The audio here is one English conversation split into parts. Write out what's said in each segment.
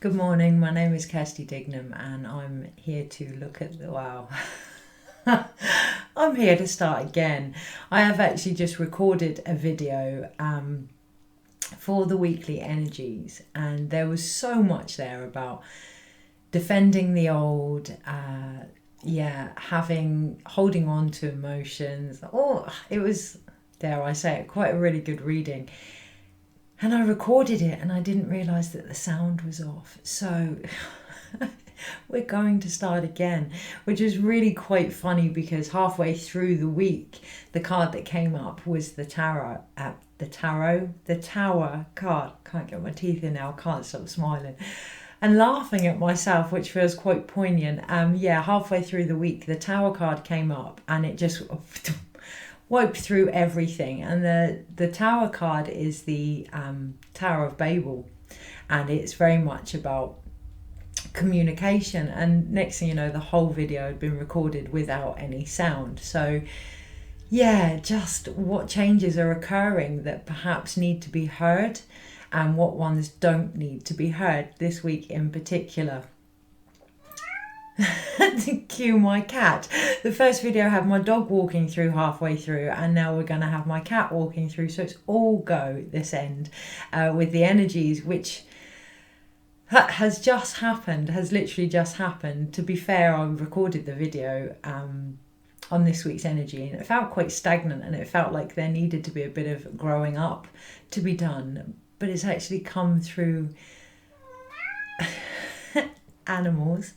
Good morning, my name is Kirsty Dignam and I'm here to look at the wow. I'm here to start again. I have actually just recorded a video for the weekly energies, and there was so much there about defending the old, holding on to emotions. It was, dare I say it, quite a really good reading. And I recorded it and I didn't realise that the sound was off. So we're going to start again, which is really quite funny because halfway through the week, the card that came up was the Tower card. Can't get my teeth in now, can't stop smiling. And laughing at myself, which feels quite poignant. Halfway through the week, the Tower card came up and it just wiped through everything. And the Tower card is the Tower of Babel, and it's very much about communication. And next thing you know, the whole video had been recorded without any sound. So just what changes are occurring that perhaps need to be heard and what ones don't need to be heard this week in particular. To cue my cat. The first video had my dog walking through halfway through, and now we're going to have my cat walking through. So it's all go this end with the energies, which has literally just happened. To be fair, I recorded the video on this week's energy, and it felt quite stagnant, and it felt like there needed to be a bit of growing up to be done. But it's actually come through animals,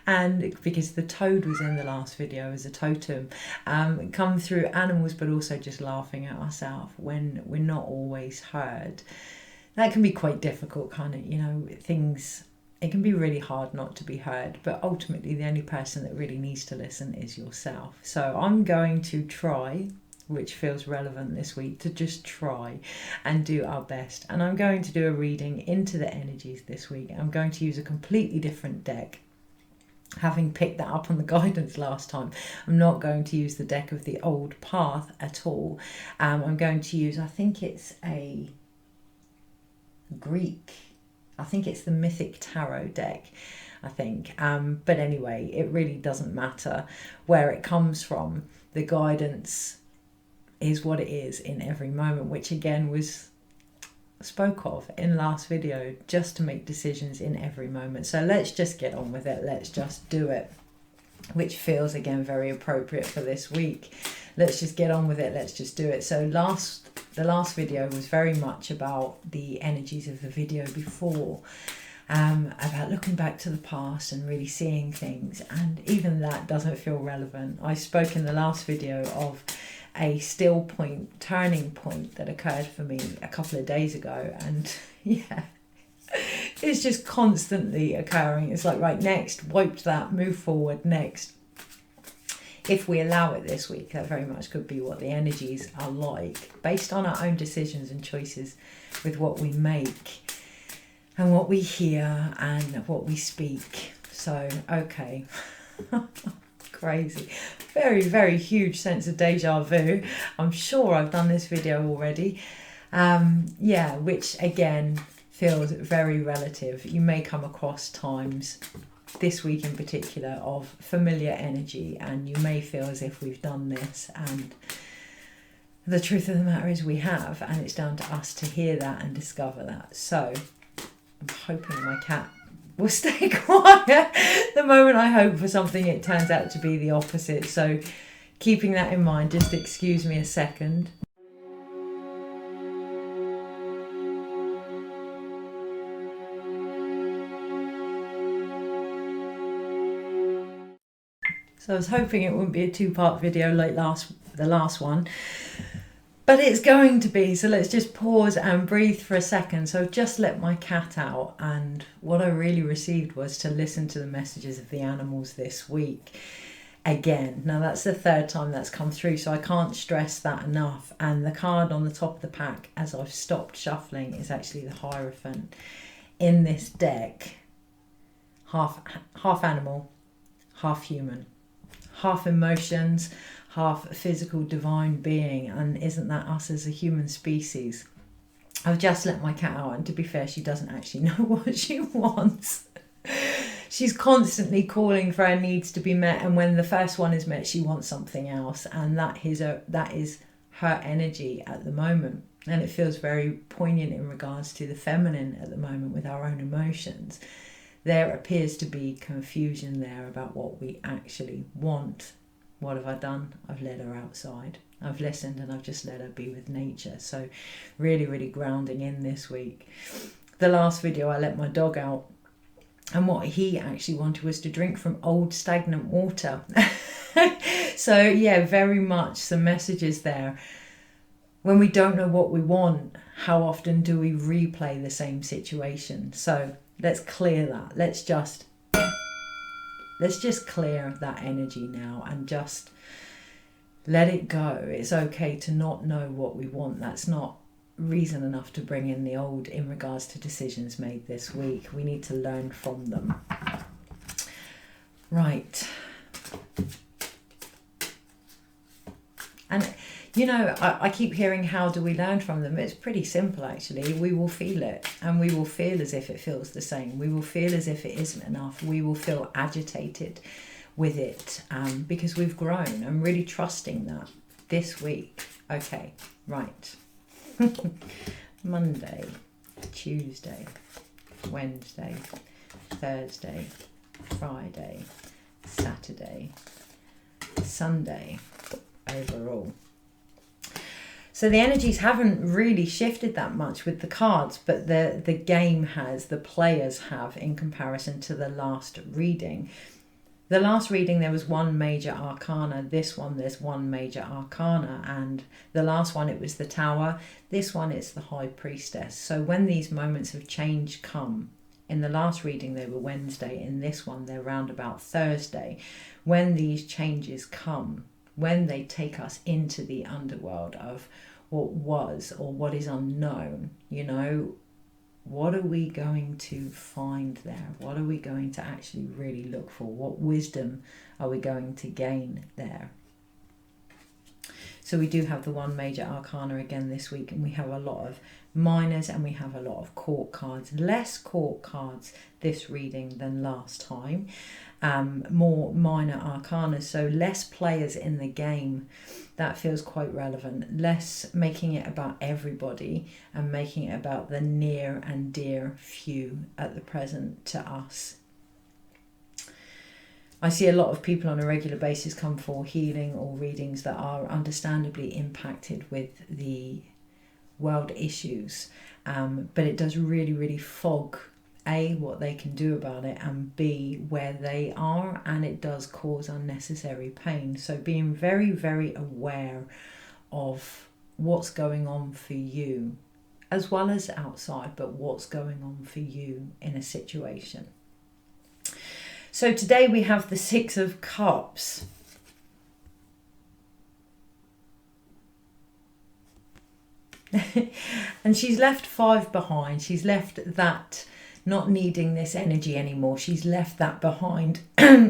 and because the toad was in the last video as a totem, come through animals, but also just laughing at ourselves when we're not always heard. That can be quite difficult, things. It can be really hard not to be heard, but ultimately the only person that really needs to listen is yourself. So I'm going to try, which feels relevant this week, to just try and do our best. And I'm going to do a reading into the energies this week. I'm going to use a completely different deck, having picked that up on the guidance last time. I'm not going to use the deck of the old path at all. I'm going to use, I think it's a Greek, I think it's the Mythic Tarot deck, I think. But anyway, it really doesn't matter where it comes from. The guidance is what it is in every moment, which again was spoke of in last video, just to make decisions in every moment. So let's just get on with it. Let's just do it, which feels again very appropriate for this week. Let's just get on with it. Let's just do it. So the last video was very much about the energies of the video before, about looking back to the past and really seeing things, and even that doesn't feel relevant. I spoke in the last video of a still point, turning point that occurred for me a couple of days ago, and it's just constantly occurring. It's like, right, next, wiped that, move forward, next. If we allow it this week, that very much could be what the energies are like, based on our own decisions and choices with what we make and what we hear and what we speak. So, okay. Crazy. Very, very huge sense of deja vu. I'm sure I've done this video already. Which again feels very relative. You may come across times this week in particular of familiar energy, and you may feel as if we've done this, and the truth of the matter is we have, and it's down to us to hear that and discover that. So I'm hoping my cat will stay quiet. The moment I hope for something, it turns out to be the opposite. So keeping that in mind, just excuse me a second. So I was hoping it wouldn't be a two-part video like the last one, but it's going to be. So let's just pause and breathe for a second. So just let my cat out, and what I really received was to listen to the messages of the animals this week again. Now that's the third time that's come through, so I can't stress that enough. And the card on the top of the pack, as I've stopped shuffling, is actually the Hierophant. In this deck, half animal, half human, half emotions, half physical divine being. And isn't that us as a human species? I've just let my cat out, and to be fair, she doesn't actually know what she wants. She's constantly calling for her needs to be met, and when the first one is met, she wants something else, and that is her energy at the moment. And it feels very poignant in regards to the feminine at the moment with our own emotions. There appears to be confusion there about what we actually want. What have I done? I've let her outside. I've listened, and I've just let her be with nature. So really, really grounding in this week. The last video, I let my dog out, and what he actually wanted was to drink from old stagnant water. So yeah, very much some messages there. When we don't know what we want, how often do we replay the same situation? So let's clear that. Let's just clear that energy now and just let it go. It's okay to not know what we want. That's not reason enough to bring in the old in regards to decisions made this week. We need to learn from them. Right. And you know, I keep hearing, how do we learn from them? It's pretty simple, actually. We will feel it, and we will feel as if it feels the same. We will feel as if it isn't enough. We will feel agitated with it because we've grown. I'm really trusting that this week. Okay, right. Monday, Tuesday, Wednesday, Thursday, Friday, Saturday, Sunday, overall. So the energies haven't really shifted that much with the cards, but the game has, the players have, in comparison to the last reading. The last reading, there was one major arcana. This one, there's one major arcana. And the last one, it was the Tower. This one, it's the High Priestess. So when these moments of change come, in the last reading, they were Wednesday. In this one, they're round about Thursday. When these changes come, when they take us into the underworld of what was or what is unknown, you know, what are we going to find there? What are we going to actually really look for? What wisdom are we going to gain there? So we do have the one major arcana again this week, and we have a lot of minors and we have a lot of court cards. Less court cards this reading than last time. More minor arcana, so less players in the game. That feels quite relevant. Less making it about everybody and making it about the near and dear few at the present to us. I see a lot of people on a regular basis come for healing or readings that are understandably impacted with the world issues, but it does really, really fog A, what they can do about it, and B, where they are, and it does cause unnecessary pain. So being very, very aware of what's going on for you, as well as outside, but what's going on for you in a situation. So today we have the Six of Cups. And she's left 5 behind. She's left that not needing this energy anymore. She's left that behind,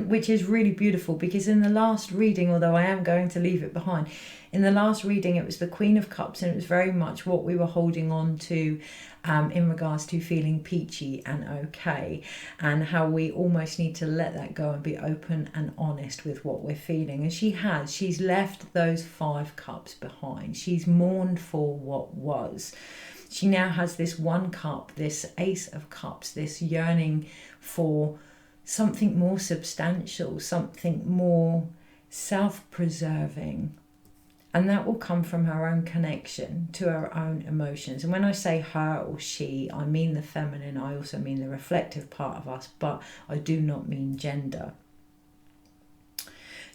which is really beautiful, because in the last reading, although I am going to leave it behind, in the last reading it was the Queen of Cups, and it was very much what we were holding on to in regards to feeling peachy and okay, and how we almost need to let that go and be open and honest with what we're feeling. And she's left those 5 cups behind. She's mourned for what was. She now has this 1 cup, this Ace of Cups, this yearning for something more substantial, something more self-preserving. And that will come from her own connection to her own emotions. And when I say her or she, I mean the feminine. I also mean the reflective part of us, but I do not mean gender.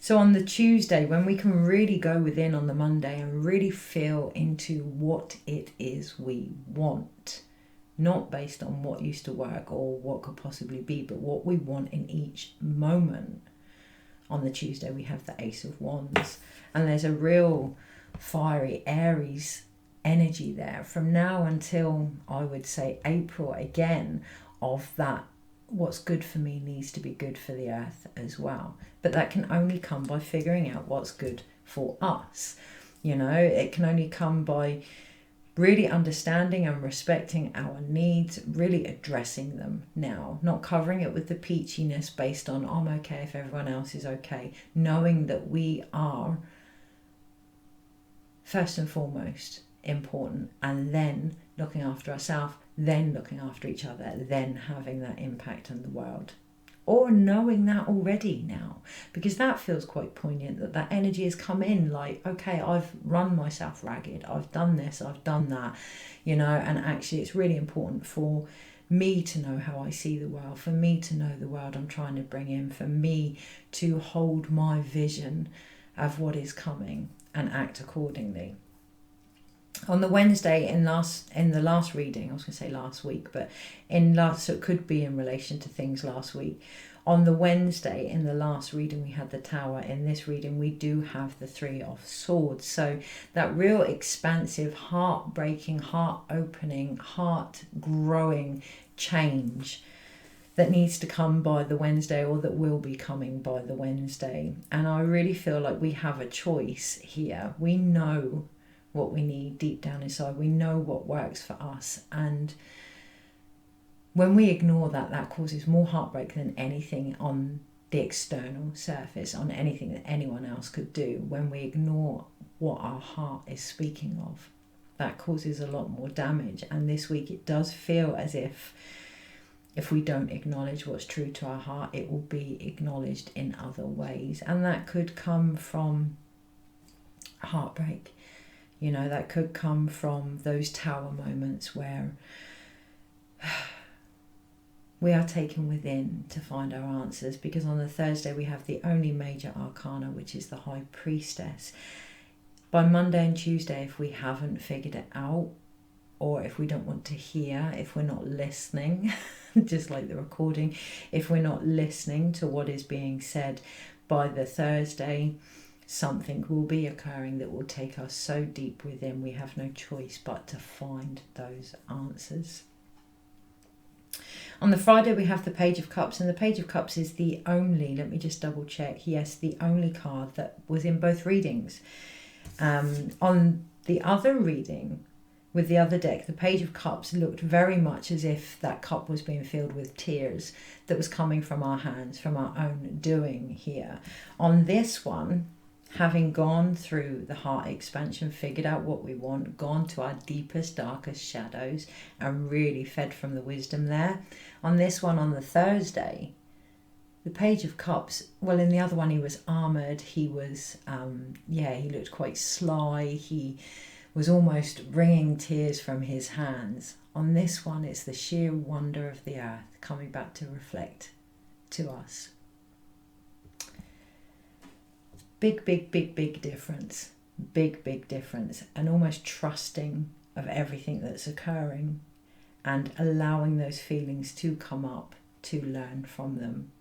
So on the Tuesday, when we can really go within on the Monday and really feel into what it is we want, not based on what used to work or what could possibly be, but what we want in each moment. On the Tuesday, we have the Ace of Wands, and there's a real fiery Aries energy there from now until, I would say, April again, of that what's good for me needs to be good for the earth as well. But that can only come by figuring out what's good for us. You know, it can only come by really understanding and respecting our needs, really addressing them now, not covering it with the peachiness based on I'm okay if everyone else is okay, knowing that we are first and foremost important, and then looking after ourselves, then looking after each other, then having that impact on the world. Or knowing that already now, because that feels quite poignant, that energy has come in like, okay, I've run myself ragged, I've done this, I've done that, and actually it's really important for me to know how I see the world, for me to know the world I'm trying to bring in, for me to hold my vision of what is coming and act accordingly. On the Wednesday in the last reading, I was going to say last week, but so it could be in relation to things last week. On the Wednesday in the last reading, we had the Tower. In this reading, we do have the Three of Swords. So that real expansive, heart-breaking, heart-opening, heart-growing change that needs to come by the Wednesday, or that will be coming by the Wednesday. And I really feel like we have a choice here. We know what we need deep down inside. We know what works for us, and when we ignore that, that causes more heartbreak than anything on the external surface, on anything that anyone else could do. When we ignore what our heart is speaking of, that causes a lot more damage. And this week it does feel as if we don't acknowledge what's true to our heart, it will be acknowledged in other ways. And that could come from heartbreak. That could come from those Tower moments where we are taken within to find our answers. Because on the Thursday we have the only major arcana, which is the High Priestess. By Monday and Tuesday, if we haven't figured it out, or if we don't want to hear, if we're not listening, just like the recording, if we're not listening to what is being said, by the Thursday, something will be occurring that will take us so deep within, we have no choice but to find those answers. On the Friday, we have the Page of Cups, and the Page of Cups is the only, let me just double check, yes, the only card that was in both readings. On the other reading, with the other deck, the Page of Cups looked very much as if that cup was being filled with tears that was coming from our hands, from our own doing here. On this one, having gone through the heart expansion, figured out what we want, gone to our deepest, darkest shadows, and really fed from the wisdom there. On this one, on the Thursday, the Page of Cups, well, in the other one he was armoured, he was, he looked quite sly, he was almost wringing tears from his hands. On this one, it's the sheer wonder of the earth coming back to reflect to us. Big, big, big, big difference. Big, big difference. And almost trusting of everything that's occurring and allowing those feelings to come up, to learn from them.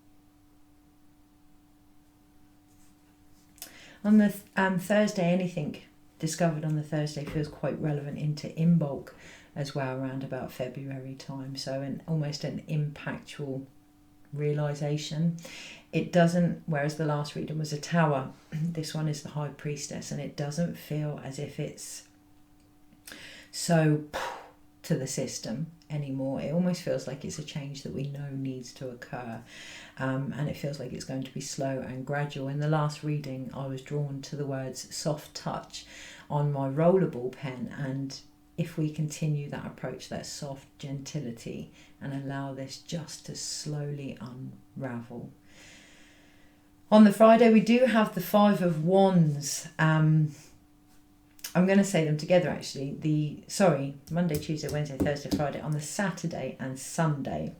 On the Thursday, anything discovered on the Thursday feels quite relevant into Imbolc as well, around about February time. So almost an impactful realization. It doesn't, whereas the last reading was a Tower, this one is the High Priestess, and it doesn't feel as if it's so to the system anymore. It almost feels like it's a change that we know needs to occur, and it feels like it's going to be slow and gradual. In the last reading, I was drawn to the words soft touch on my rollerball pen, and if we continue that approach, that soft gentility, and allow this just to slowly unravel. On the Friday, we do have the Five of Wands. I'm going to say them together actually. Monday, Tuesday, Wednesday, Thursday, Friday. On the Saturday and Sunday,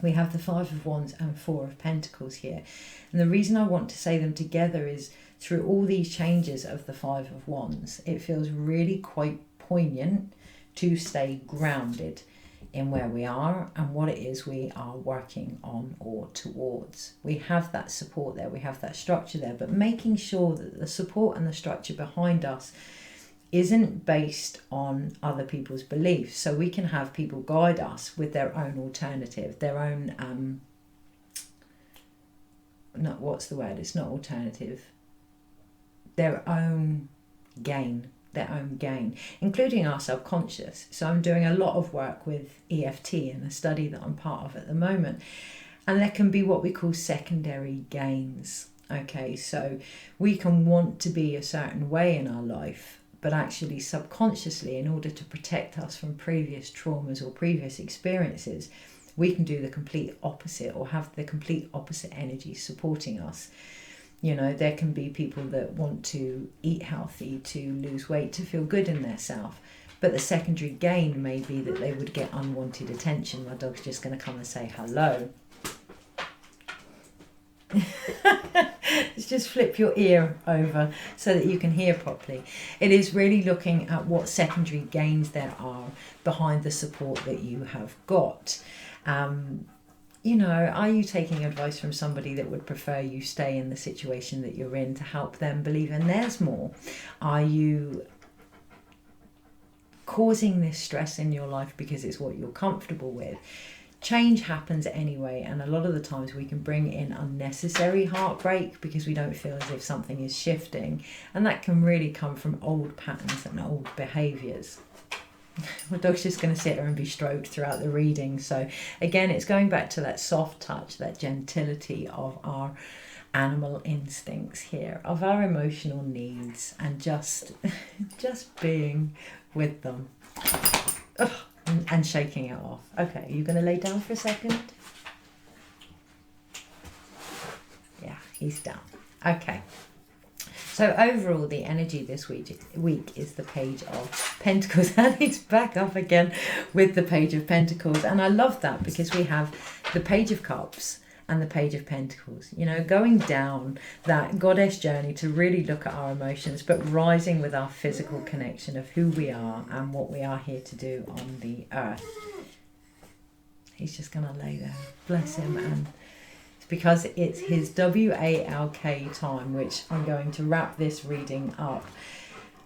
we have the Five of Wands and Four of Pentacles here. And the reason I want to say them together is through all these changes of the Five of Wands, it feels really quite poignant to stay grounded in where we are and what it is we are working on or towards. We have that support there, we have that structure there, but making sure that the support and the structure behind us isn't based on other people's beliefs. So we can have people guide us with their own alternative, their own, their own gain their own gain, including our subconscious. So I'm doing a lot of work with EFT in a study that I'm part of at the moment. And there can be what we call secondary gains. Okay, so we can want to be a certain way in our life, but actually subconsciously, in order to protect us from previous traumas or previous experiences, we can do the complete opposite or have the complete opposite energy supporting us. You know, there can be people that want to eat healthy, to lose weight, to feel good in their self. But the secondary gain may be that they would get unwanted attention. My dog's just going to come and say hello. Let's just flip your ear over so that you can hear properly. It is really looking at what secondary gains there are behind the support that you have got. You know, are you taking advice from somebody that would prefer you stay in the situation that you're in to help them believe in theirs more? Are you causing this stress in your life because it's what you're comfortable with? Change happens anyway, and a lot of the times we can bring in unnecessary heartbreak because we don't feel as if something is shifting, and that can really come from old patterns and old behaviours. My dog's just going to sit there and be stroked throughout the reading. So again, it's going back to that soft touch, that gentility of our animal instincts here, of our emotional needs, and just being with them. Ugh. And shaking it off. Okay, are you going to lay down for a second? Yeah, he's down. Okay. So overall, the energy this week is the Page of Pentacles. And it's back up again with the Page of Pentacles. And I love that because we have the Page of Cups and the Page of Pentacles, you know, going down that goddess journey to really look at our emotions, but rising with our physical connection of who we are and what we are here to do on the earth. He's just going to lay there. Bless him. And it's because it's his WALK time, which I'm going to wrap this reading up.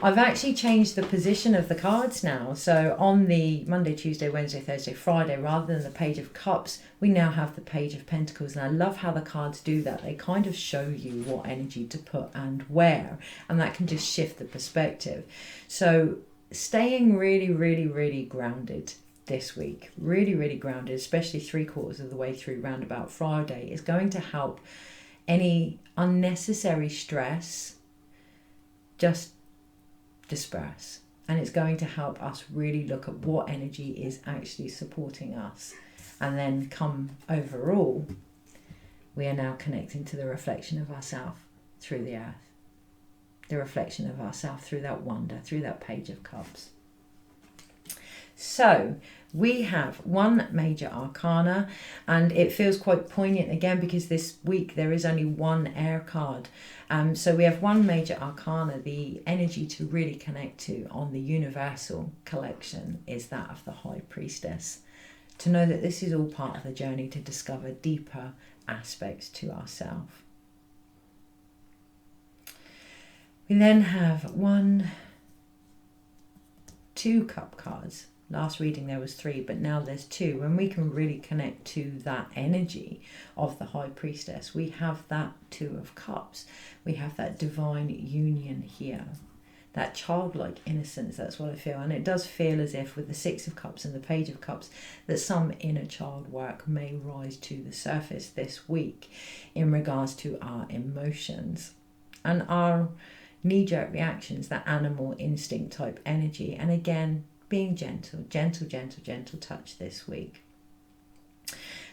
I've actually changed the position of the cards now. So on the Monday, Tuesday, Wednesday, Thursday, Friday, rather than the Page of Cups, we now have the Page of Pentacles. And I love how the cards do that. They kind of show you what energy to put and where. And that can just shift the perspective. So staying really, really, really grounded this week. Really, really grounded, especially 3/4 of the way through round about Friday, is going to help any unnecessary stress just disperse, and it's going to help us really look at what energy is actually supporting us, and then come overall we are now connecting to the reflection of ourselves through the earth, the reflection of ourselves through that wonder, through that Page of Cups. So we have one major arcana, and it feels quite poignant again because this week there is only one air card. So we have one major arcana. The energy to really connect to on the universal collection is that of the High Priestess. To know that this is all part of the journey to discover deeper aspects to ourselves. We then have 2 cup cards. Last reading there was 3, but now there's 2. When we can really connect to that energy of the High Priestess, we have that 2 of Cups. We have that divine union here, that childlike innocence. That's what I feel. And it does feel as if with the 6 of Cups and the Page of Cups that some inner child work may rise to the surface this week in regards to our emotions and our knee-jerk reactions, that animal instinct type energy. And again, being gentle touch this week.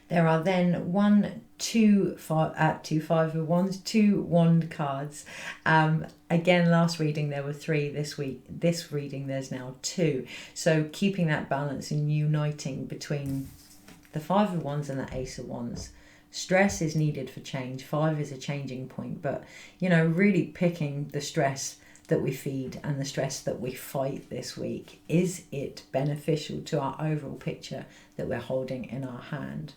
There are then 2 5 of Wands, 2 Wand cards. Again, last reading there were 3. This week, this reading there's now 2. So keeping that balance and uniting between the 5 of Wands and the Ace of Wands. Stress is needed for change. 5 is a changing point, but you know, really picking the stress that we feed and the stress that we fight this week. Is it beneficial to our overall picture that we're holding in our hand?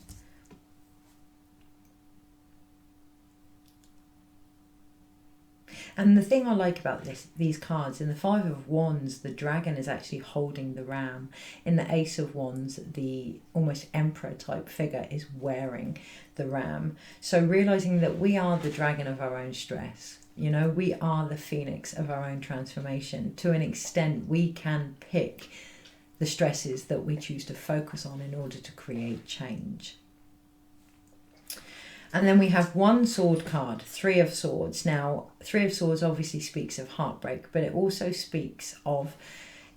And the thing I like about these cards, in the Five of Wands, the dragon is actually holding the ram. In the Ace of Wands, the almost emperor type figure is wearing the ram. So realizing that we are the dragon of our own stress. You know, we are the phoenix of our own transformation. To an extent, we can pick the stresses that we choose to focus on in order to create change. And then we have one sword card, Three of Swords. Now, Three of Swords obviously speaks of heartbreak, but it also speaks of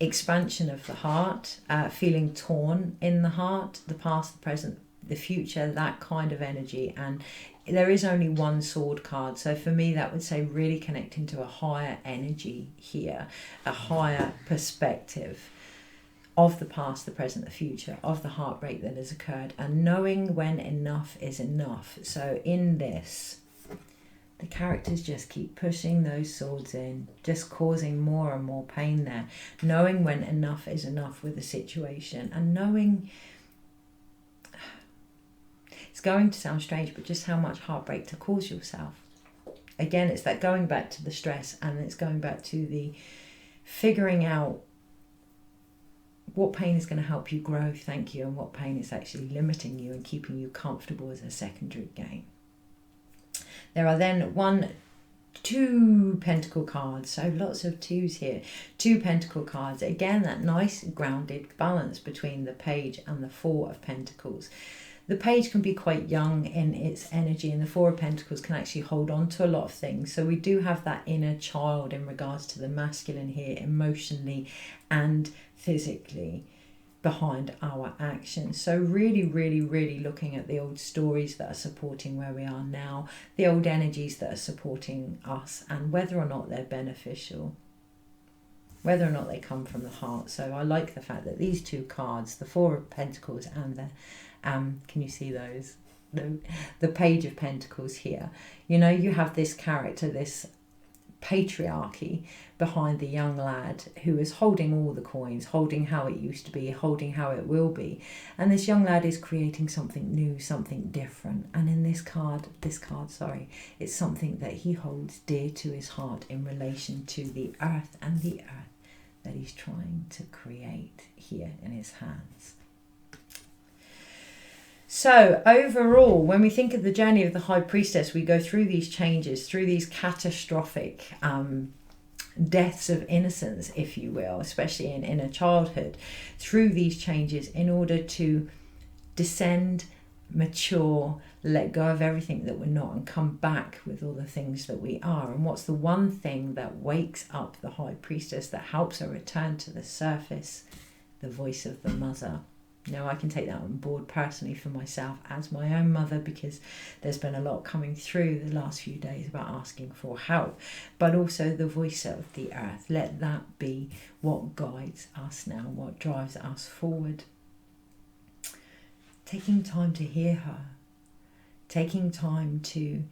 expansion of the heart, feeling torn in the heart, the past, the present, the future, that kind of energy. And there is only one sword card. So for me, that would say really connecting to a higher energy here, a higher perspective of the past, the present, the future, of the heartbreak that has occurred, and knowing when enough is enough. So in this, the characters just keep pushing those swords in, just causing more and more pain there. Knowing when enough is enough with a situation, and knowing, it's going to sound strange, but just how much heartbreak to cause yourself. Again, it's that going back to the stress, and it's going back to the figuring out what pain is going to help you grow, thank you, and what pain is actually limiting you and keeping you comfortable as a secondary gain. There are then two pentacle cards, so lots of twos here. Two pentacle cards, again that nice grounded balance between the page and the Four of Pentacles. The page can be quite young in its energy, and the Four of Pentacles can actually hold on to a lot of things. So we do have that inner child in regards to the masculine here, emotionally and physically, behind our actions. So really, really, really looking at the old stories that are supporting where we are now, the old energies that are supporting us, and whether or not they're beneficial, whether or not they come from the heart. So I like the fact that these two cards, the Four of Pentacles and the can you see those? No, the Page of Pentacles here. You know, you have this character, this patriarchy behind the young lad who is holding all the coins, holding how it used to be, holding how it will be. And this young lad is creating something new, something different. And in this card, it's something that he holds dear to his heart in relation to the earth, and the earth that he's trying to create here in his hands. So overall, when we think of the journey of the High Priestess, we go through these changes, through these catastrophic deaths of innocence, if you will, especially in inner childhood, through these changes in order to descend, mature, let go of everything that we're not, and come back with all the things that we are. And what's the one thing that wakes up the High Priestess, that helps her return to the surface? The voice of the mother. Now, I can take that on board personally for myself as my own mother, because there's been a lot coming through the last few days about asking for help, but also the voice of the earth. Let that be what guides us now, what drives us forward. Taking time to hear her, taking time to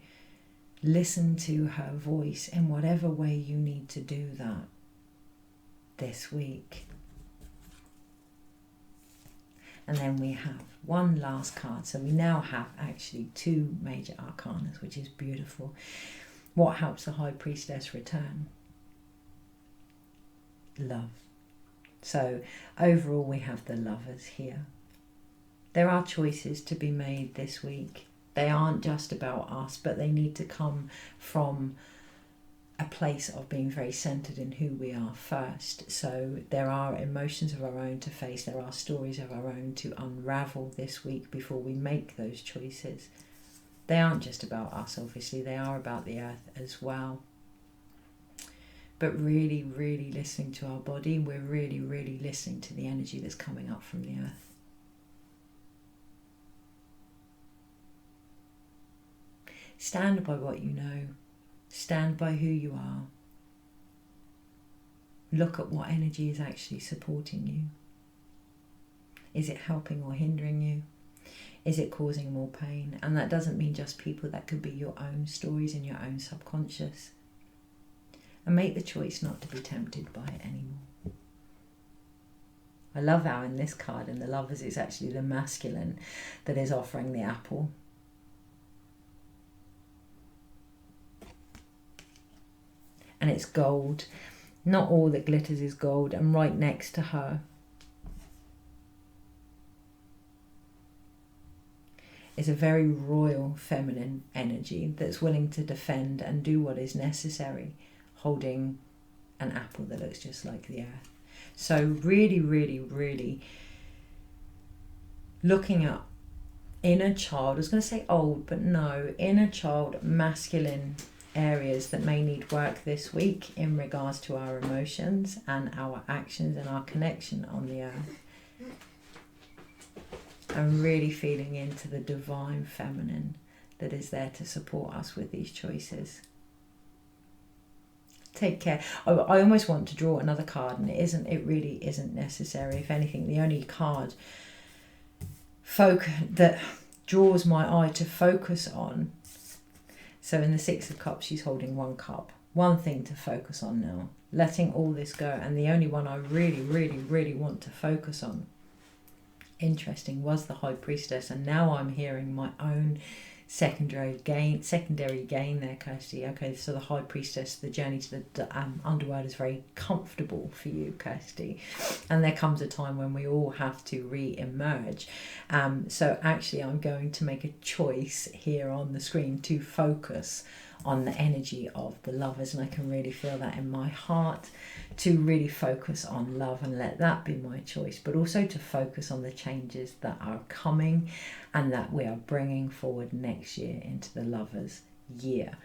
listen to her voice in whatever way you need to do that this week. And then we have one last card. So we now have actually two major arcanas, which is beautiful. What helps the High Priestess return? Love. So overall, we have the Lovers here. There are choices to be made this week. They aren't just about us, but they need to come from a place of being very centered in who we are first. So there are emotions of our own to face, there are stories of our own to unravel this week before we make those choices. They aren't just about us, obviously, they are about the earth as well. But really, really listening to our body, we're really, really listening to the energy that's coming up from the earth. Stand by what you know. Stand by who you are. Look at what energy is actually supporting you. Is it helping or hindering you? Is it causing more pain? And that doesn't mean just people, that could be your own stories in your own subconscious. And make the choice not to be tempted by it anymore. I love how in this card, in the Lovers, it's actually the masculine that is offering the apple. and it's gold. Not all that glitters is gold. And right next to her is a very royal feminine energy that's willing to defend and do what is necessary, holding an apple that looks just like the earth. So really, really, really looking at inner child, I was going to say old, but no, inner child, masculine areas that may need work this week in regards to our emotions and our actions and our connection on the earth. And really feeling into the divine feminine that is there to support us with these choices. Take care. I almost want to draw another card, and it really isn't necessary. If anything, the only card that draws my eye to focus on, so in the Six of Cups she's holding one cup, one thing to focus on now, letting all this go. And the only one I really, really, really want to focus on, interesting, was the High Priestess. And now I'm hearing my own secondary gain there, Kirsty. Okay, so the High Priestess, the journey to the underworld is very comfortable for you, Kirsty, and there comes a time when we all have to re-emerge. So actually I'm going to make a choice here on the screen to focus on the energy of the Lovers, and I can really feel that in my heart, to really focus on love and let that be my choice, but also to focus on the changes that are coming and that we are bringing forward next year into the Lovers year.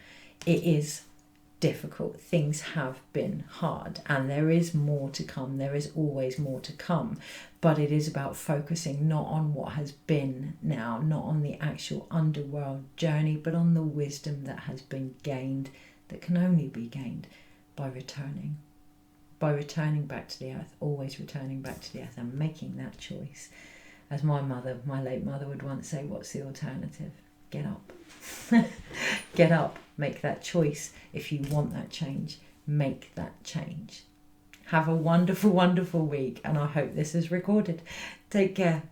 It is difficult. Things have been hard, and there is more to come. There is always more to come, but it is about focusing not on what has been now, not on the actual underworld journey, but on the wisdom that has been gained, that can only be gained by returning back to the earth, always returning back to the earth and making that choice. As my late mother would once say, what's the alternative? Get up. Get up, make that choice. If you want that change, make that change. Have a wonderful, wonderful week, and I hope this is recorded. Take care.